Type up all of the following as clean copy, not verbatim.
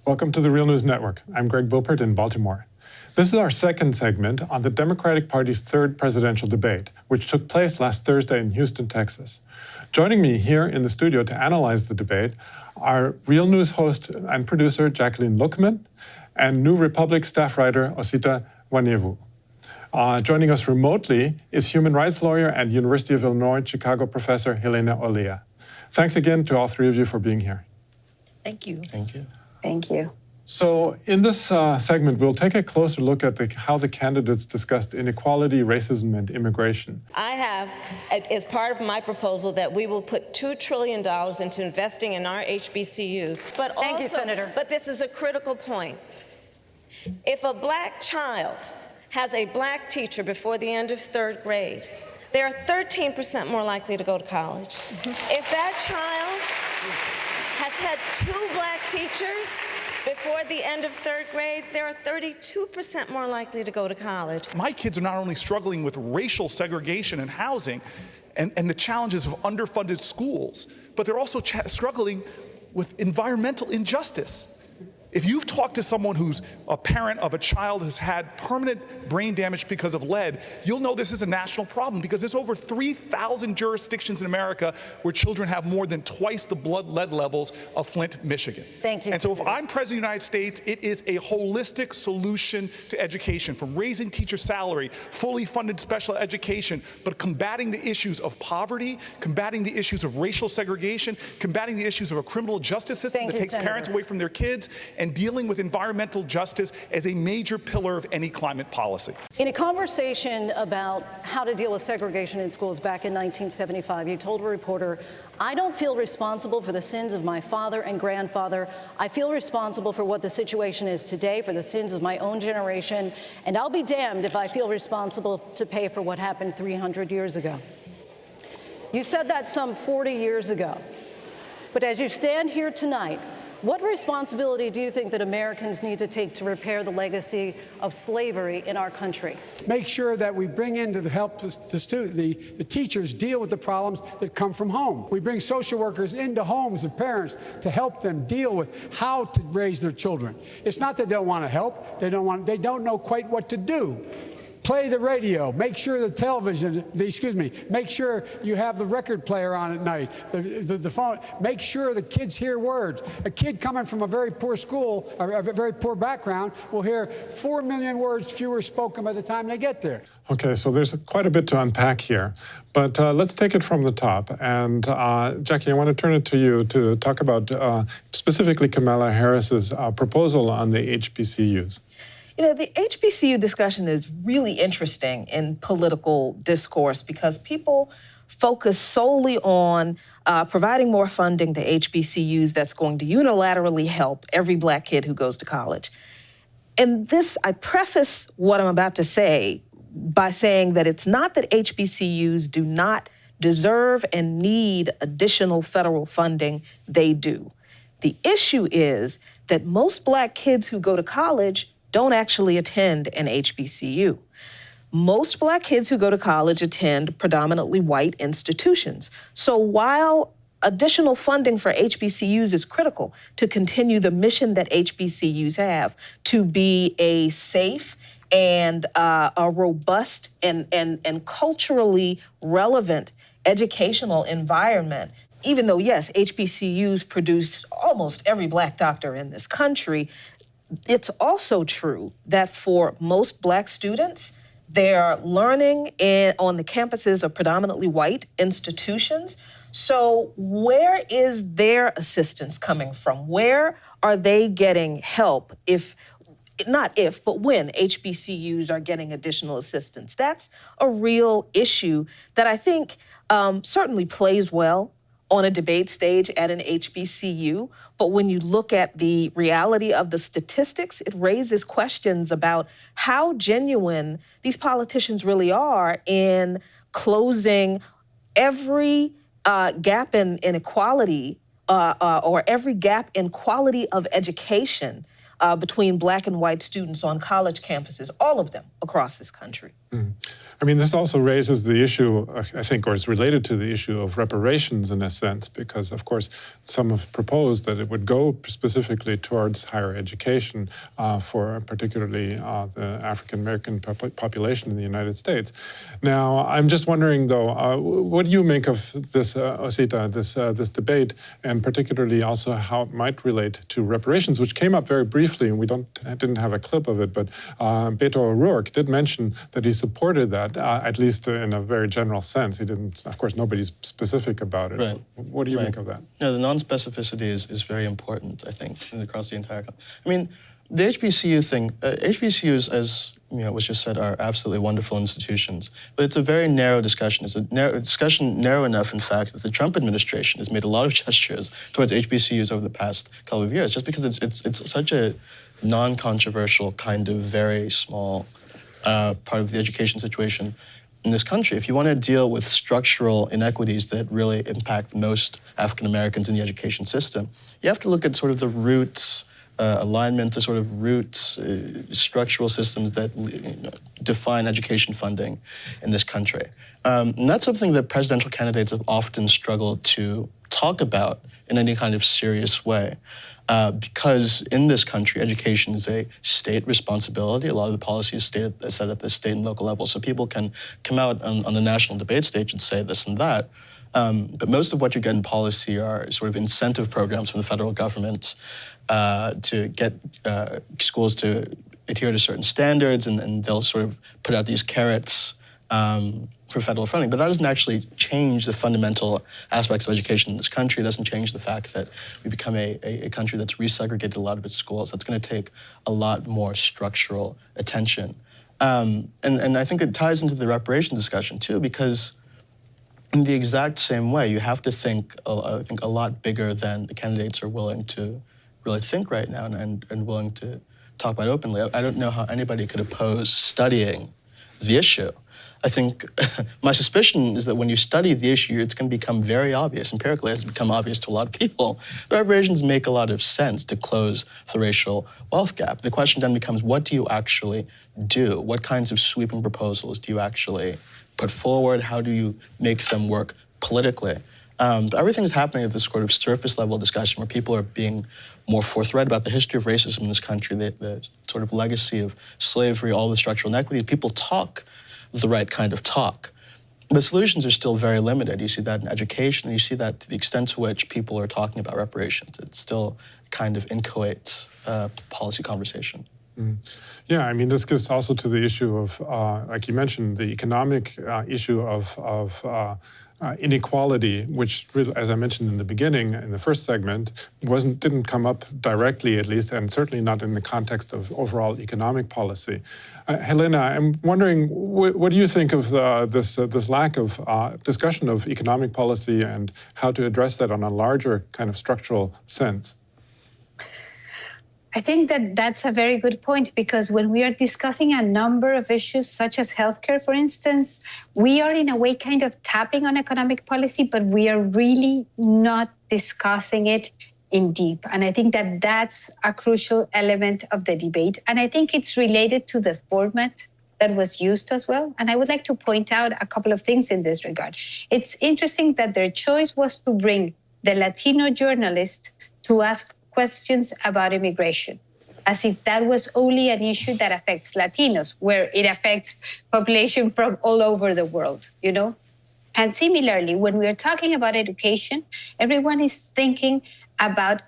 Welcome to the Real News Network. I'm Greg Bilpert in Baltimore. This is our second segment on the Democratic Party's third presidential debate, which took place last Thursday in Houston, Texas. Joining me here in the studio to analyze the debate are Real News host and producer Jacqueline Lookman and New Republic staff writer Osita Waniewu. Joining us remotely is human rights lawyer and University of Illinois Chicago professor Helena Olea. Thanks again to all three of you for being here. Thank you. Thank you. Thank you. So in this segment, we'll take a closer look at how the candidates discussed inequality, racism, and immigration. I have, as part of my proposal, that we will put $2 trillion into investing in our HBCUs. But Thank you, Senator. But this is a critical point. If a black child has a black teacher before the end of third grade, they are 13% more likely to go to college. If that child has had 2 black teachers before the end of third grade, they are 32% more likely to go to college. My kids are not only struggling with racial segregation and housing and the challenges of underfunded schools, but they're also struggling with environmental injustice. If you've talked to someone who's a parent of a child who's had permanent brain damage because of lead, you'll know this is a national problem because there's over 3,000 jurisdictions in America where children have more than twice the blood lead levels of Flint, Michigan. Thank you. And so if I'm President of the United States, it is a holistic solution to education, from raising teacher salary, fully funded special education, but combating the issues of poverty, combating the issues of racial segregation, combating the issues of a criminal justice system that takes parents away from their kids, and dealing with environmental justice as a major pillar of any climate policy. In a conversation about how to deal with segregation in schools back in 1975, you told a reporter, "I don't feel responsible for the sins of my father and grandfather. I feel responsible for what the situation is today, for the sins of my own generation, and I'll be damned if I feel responsible to pay for what happened 300 years ago." You said that some 40 years ago. But as you stand here tonight, what responsibility do you think that Americans need to take to repair the legacy of slavery in our country? Make sure that we bring in to help the teachers deal with the problems that come from home. We bring social workers into homes of parents to help them deal with how to raise their children. It's not that they don't want to help. They don't know quite what to do. Play the radio, make sure the television, make sure you have the record player on at night, the phone, make sure the kids hear words. A kid coming from a very poor school, or a very poor background, will hear 4 million words fewer spoken by the time they get there. Okay, so there's quite a bit to unpack here, but let's take it from the top. And Jackie, I want to turn it to you to talk about specifically Kamala Harris's proposal on the HBCUs. You know, the HBCU discussion is really interesting in political discourse because people focus solely on providing more funding to HBCUs that's going to unilaterally help every black kid who goes to college. And this, I preface what I'm about to say by saying that it's not that HBCUs do not deserve and need additional federal funding. They do. The issue is that most black kids who go to college don't actually attend an HBCU. Most black kids who go to college attend predominantly white institutions. So while additional funding for HBCUs is critical to continue the mission that HBCUs have to be a safe and a robust and culturally relevant educational environment, even though, yes, HBCUs produce almost every black doctor in this country, it's also true that for most black students, they're learning on the campuses of predominantly white institutions. So where is their assistance coming from? Where are they getting help but when HBCUs are getting additional assistance? That's a real issue that I think certainly plays well on a debate stage at an HBCU. But when you look at the reality of the statistics, it raises questions about how genuine these politicians really are in closing every gap in inequality or every gap in quality of education between Black and white students on college campuses, all of them across this country. I mean, this also raises the issue, I think, or is related to the issue of reparations in a sense, because, of course, some have proposed that it would go specifically towards higher education for particularly the African-American population in the United States. Now, I'm just wondering, though, what do you make of this, Osita, this debate, and particularly also how it might relate to reparations, which came up very briefly, and we didn't have a clip of it, but Beto O'Rourke did mention that he supported that, at least in a very general sense. He didn't, of course, nobody's specific about it. Right. What do you make of that? No, the non-specificity is very important, I think, across the entire country. I mean, the HBCU thing, HBCUs, as was just said, are absolutely wonderful institutions, but it's a very narrow discussion. It's a discussion narrow enough, in fact, that the Trump administration has made a lot of gestures towards HBCUs over the past couple of years, just because it's such a non-controversial, kind of very small part of the education situation in this country. If you want to deal with structural inequities that really impact most African Americans in the education system, you have to look at sort of the roots, alignment, the sort of roots, structural systems that define education funding in this country. And that's something that presidential candidates have often struggled to talk about in any kind of serious way. Because in this country, education is a state responsibility. A lot of the policies are set at the state and local level, so people can come out on the national debate stage and say this and that. But most of what you get in policy are sort of incentive programs from the federal government to get schools to adhere to certain standards, and they'll sort of put out these carrots for federal funding. But that doesn't actually change the fundamental aspects of education in this country. It doesn't change the fact that we become a country that's resegregated a lot of its schools. That's going to take a lot more structural attention. And I think it ties into the reparation discussion too, because in the exact same way, you have to think, I think, a lot bigger than the candidates are willing to really think right now and willing to talk about openly. I don't know how anybody could oppose studying the issue. I think my suspicion is that when you study the issue, it's going to become very obvious. Empirically, it's become obvious to a lot of people. The reparations make a lot of sense to close the racial wealth gap. The question then becomes, what do you actually do? What kinds of sweeping proposals do you actually put forward? How do you make them work politically? Everything is happening at this sort of surface level discussion where people are being more forthright about the history of racism in this country, the sort of legacy of slavery, all the structural inequities. People talk the right kind of talk. But solutions are still very limited. You see that in education, and you see that to the extent to which people are talking about reparations. It's still kind of inchoate policy conversation. Yeah, I mean, this gets also to the issue of, like you mentioned, the economic issue of inequality, which, as I mentioned in the beginning, in the first segment, didn't come up directly, at least, and certainly not in the context of overall economic policy. Helena, I'm wondering, what do you think of this lack of discussion of economic policy and how to address that on a larger kind of structural sense? I think that that's a very good point, because when we are discussing a number of issues such as healthcare, for instance, we are in a way kind of tapping on economic policy, but we are really not discussing it in deep. And I think that that's a crucial element of the debate. And I think it's related to the format that was used as well. And I would like to point out a couple of things in this regard. It's interesting that their choice was to bring the Latino journalist to ask questions about immigration, as if that was only an issue that affects Latinos, where it affects population from all over the world, you know? And similarly, when we are talking about education, everyone is thinking about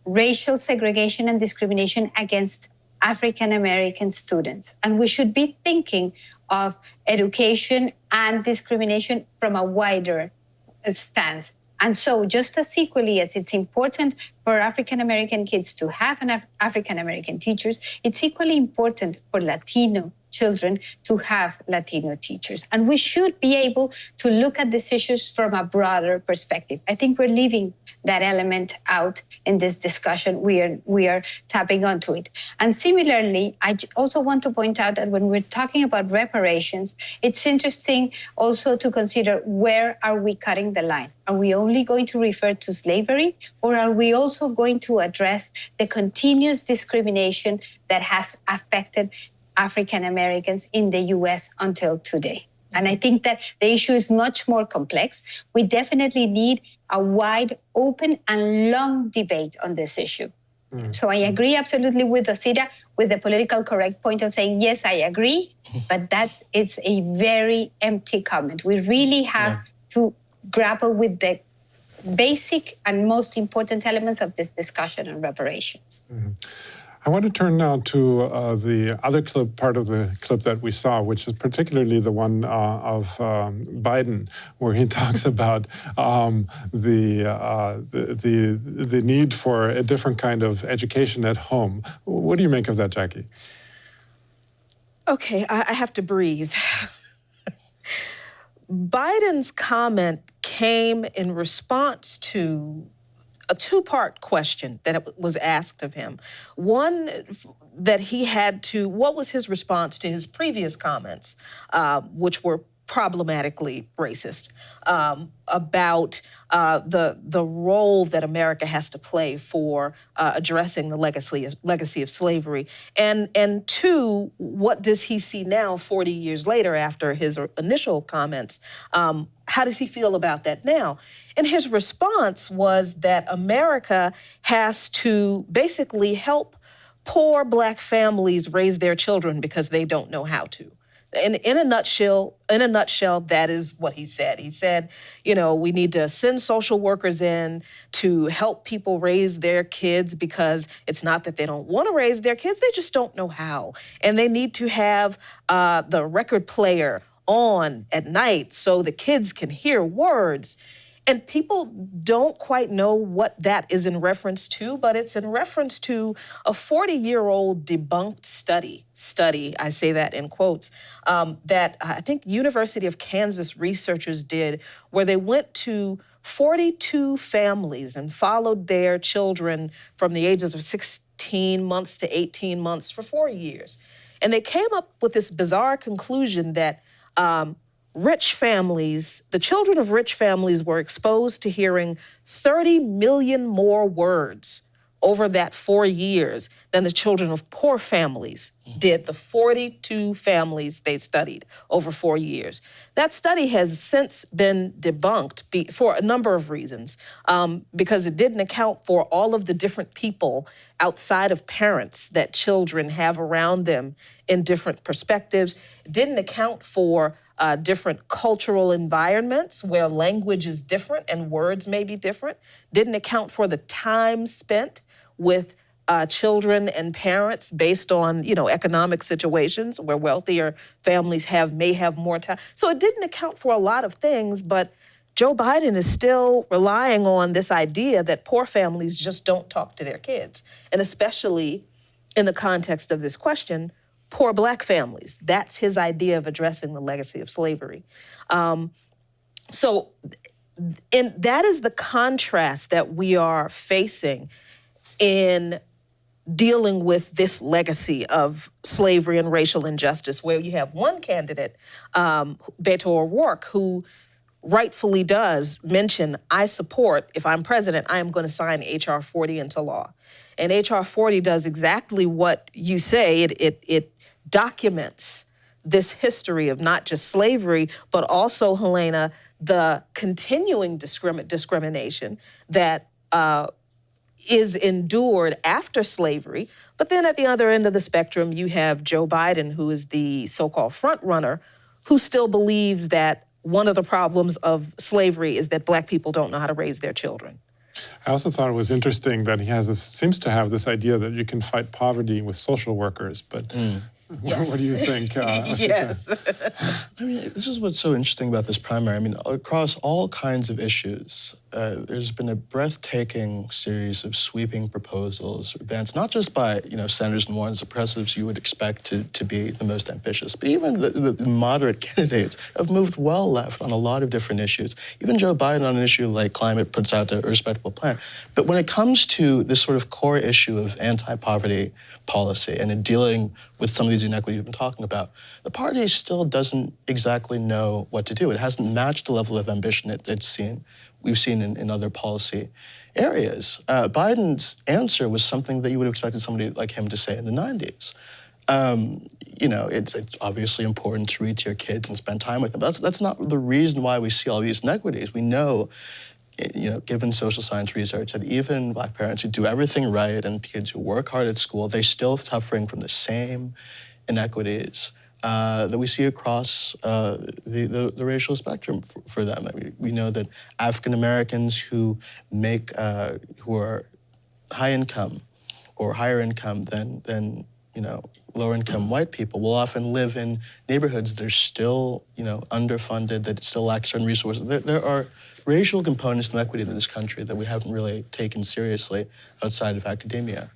racial segregation and discrimination against African American students. And we should be thinking of education and discrimination from a wider stance. And so just as equally as it's important for African-American kids to have African-American teachers, it's equally important for Latino children to have Latino teachers. And we should be able to look at these issues from a broader perspective. I think we're leaving that element out in this discussion. We are tapping onto it. And similarly, I also want to point out that when we're talking about reparations, it's interesting also to consider, where are we cutting the line? Are we only going to refer to slavery, or are we also going to address the continuous discrimination that has affected African Americans in the US until today? And I think that the issue is much more complex. We definitely need a wide, open, and long debate on this issue. So I agree absolutely with Osita, with the political correct point of saying, yes, I agree, but that is a very empty comment. We really have to grapple with the basic and most important elements of this discussion on reparations. I want to turn now to the other clip, part of the clip that we saw, which is particularly the one of Biden, where he talks about the need for a different kind of education at home. What do you make of that, Jackie? Okay, I have to breathe. Biden's comment came in response to a two-part question that was asked of him. One, that he had to, what was his response to his previous comments, which were problematically racist, about the role that America has to play for addressing the legacy of slavery. And two, what does he see now, 40 years later, after his initial comments? How does he feel about that now? And his response was that America has to basically help poor Black families raise their children because they don't know how to. In a nutshell, that is what he said. He said, you know, we need to send social workers in to help people raise their kids, because it's not that they don't want to raise their kids, they just don't know how. And they need to have the record player on at night so the kids can hear words. And people don't quite know what that is in reference to, but it's in reference to a 40-year-old debunked study, I say that in quotes, that I think University of Kansas researchers did, where they went to 42 families and followed their children from the ages of 16 months to 18 months for 4 years. And they came up with this bizarre conclusion that rich families, the children of rich families were exposed to hearing 30 million more words over that 4 years than the children of poor families did, the 42 families they studied over 4 years. That study has since been debunked for a number of reasons, because it didn't account for all of the different people outside of parents that children have around them in different perspectives. It didn't account for different cultural environments where language is different and words may be different. Didn't account for the time spent with children and parents based on, you know, economic situations where wealthier families may have more time. So it didn't account for a lot of things, but Joe Biden is still relying on this idea that poor families just don't talk to their kids. And especially in the context of this question, poor Black families. That's his idea of addressing the legacy of slavery. So that is the contrast that we are facing in dealing with this legacy of slavery and racial injustice, where you have one candidate, Beto O'Rourke, who rightfully does mention, I support, if I'm president, I am going to sign H.R. 40 into law. And H.R. 40 does exactly what you say. It documents this history of not just slavery, but also, Helena, the continuing discrimination that is endured after slavery. But then at the other end of the spectrum, you have Joe Biden, who is the so-called front runner, who still believes that one of the problems of slavery is that Black people don't know how to raise their children. I also thought it was interesting that he seems to have this idea that you can fight poverty with social workers, but Yes. What do you think? Yes. I mean, this is what's so interesting about this primary. I mean, across all kinds of issues, there's been a breathtaking series of sweeping proposals advanced, not just by senators and Warrens, the progressives you would expect to be the most ambitious, but even the moderate candidates have moved well left on a lot of different issues. Even Joe Biden on an issue like climate puts out a respectable plan. But when it comes to this sort of core issue of anti-poverty policy and in dealing with some of these inequities we've been talking about, the party still doesn't exactly know what to do. It hasn't matched the level of ambition we've seen in other policy areas. Biden's answer was something that you would have expected somebody like him to say in the 90s. It's obviously important to read to your kids and spend time with them. But that's not the reason why we see all these inequities. We know, given social science research, that even Black parents who do everything right and kids who work hard at school, they're still suffering from the same inequities that we see across the racial spectrum for them. I mean, we know that African Americans who are high income or higher income than lower income white people will often live in neighborhoods that are still underfunded, that still lack certain resources. There are racial components to equity in this country that we haven't really taken seriously outside of academia.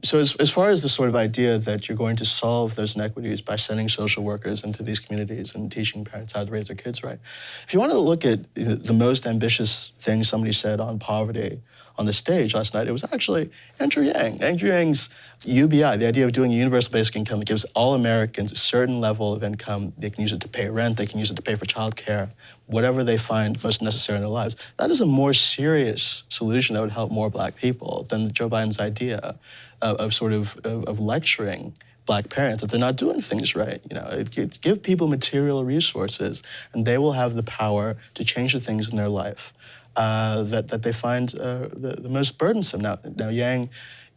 So as far as the sort of idea that you're going to solve those inequities by sending social workers into these communities and teaching parents how to raise their kids right, if you want to look at the most ambitious thing somebody said on poverty on the stage last night, it was actually Andrew Yang. Andrew Yang's UBI, the idea of doing a universal basic income that gives all Americans a certain level of income. They can use it to pay rent, they can use it to pay for childcare, whatever they find most necessary in their lives. That is a more serious solution that would help more Black people than Joe Biden's idea of lecturing Black parents that they're not doing things right. Give people material resources, and they will have the power to change the things in their life that they find the most burdensome. Now Yang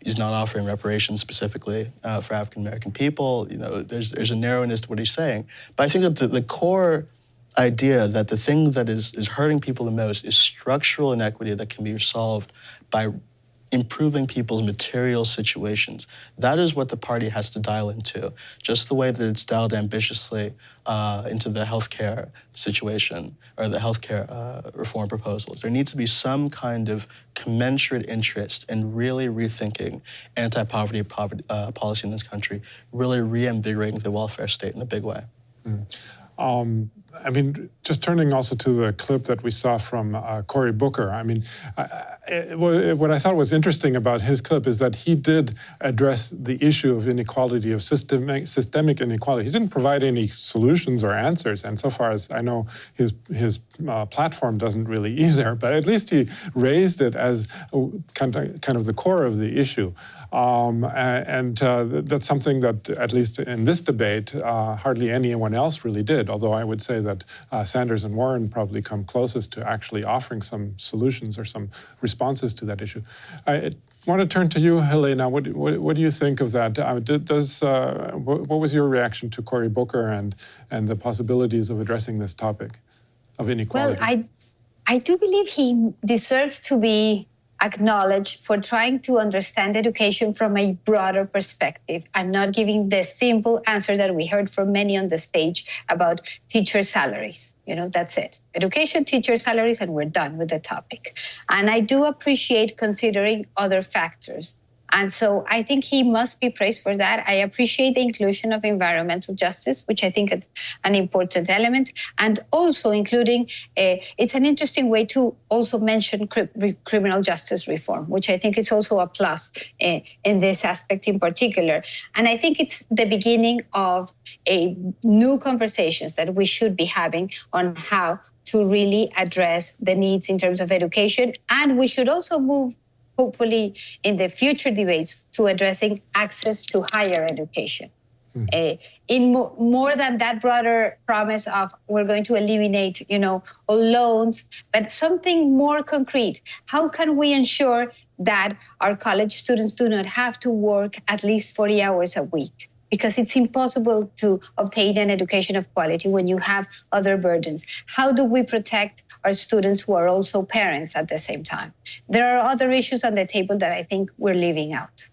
is not offering reparations specifically for African American people. There's a narrowness to what he's saying. But I think that the core idea that the thing that is hurting people the most is structural inequity that can be solved by improving people's material situations. That is what the party has to dial into, just the way that it's dialed ambitiously into the healthcare situation or the healthcare reform proposals. There needs to be some kind of commensurate interest in really rethinking anti-poverty policy in this country, really reinvigorating the welfare state in a big way. Just turning also to the clip that we saw from Cory Booker, what I thought was interesting about his clip is that he did address the issue of inequality, of systemic inequality. He didn't provide any solutions or answers, and so far as I know, his platform doesn't really either, but at least he raised it as kind of the core of the issue. That's something that, at least in this debate, hardly anyone else really did, although I would say that Sanders and Warren probably come closest to actually offering some solutions or some responses to that issue. I want to turn to you, Helena. What do you think of that? What was your reaction to Cory Booker and the possibilities of addressing this topic of inequality? Well, I do believe he deserves to be acknowledged for trying to understand education from a broader perspective and not giving the simple answer that we heard from many on the stage about teacher salaries. That's it. Education, teacher salaries, and we're done with the topic. And I do appreciate considering other factors. And so I think he must be praised for that. I appreciate the inclusion of environmental justice, which I think is an important element, and also including, it's an interesting way to also mention criminal justice reform, which I think is also a plus in this aspect in particular. And I think it's the beginning of a new conversations that we should be having on how to really address the needs in terms of education. And we should also move, hopefully in the future debates, to addressing access to higher education. In more than that broader promise of we're going to eliminate, all loans, but something more concrete. How can we ensure that our college students do not have to work at least 40 hours a week? Because it's impossible to obtain an education of quality when you have other burdens. How do we protect our students who are also parents at the same time? There are other issues on the table that I think we're leaving out.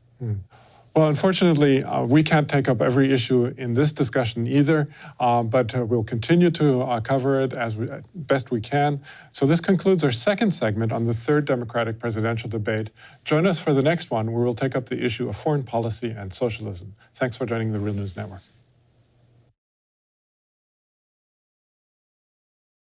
Well, unfortunately, we can't take up every issue in this discussion either, but we'll continue to cover it as best we can. So this concludes our second segment on the third Democratic presidential debate. Join us for the next one, where we'll take up the issue of foreign policy and socialism. Thanks for joining the Real News Network.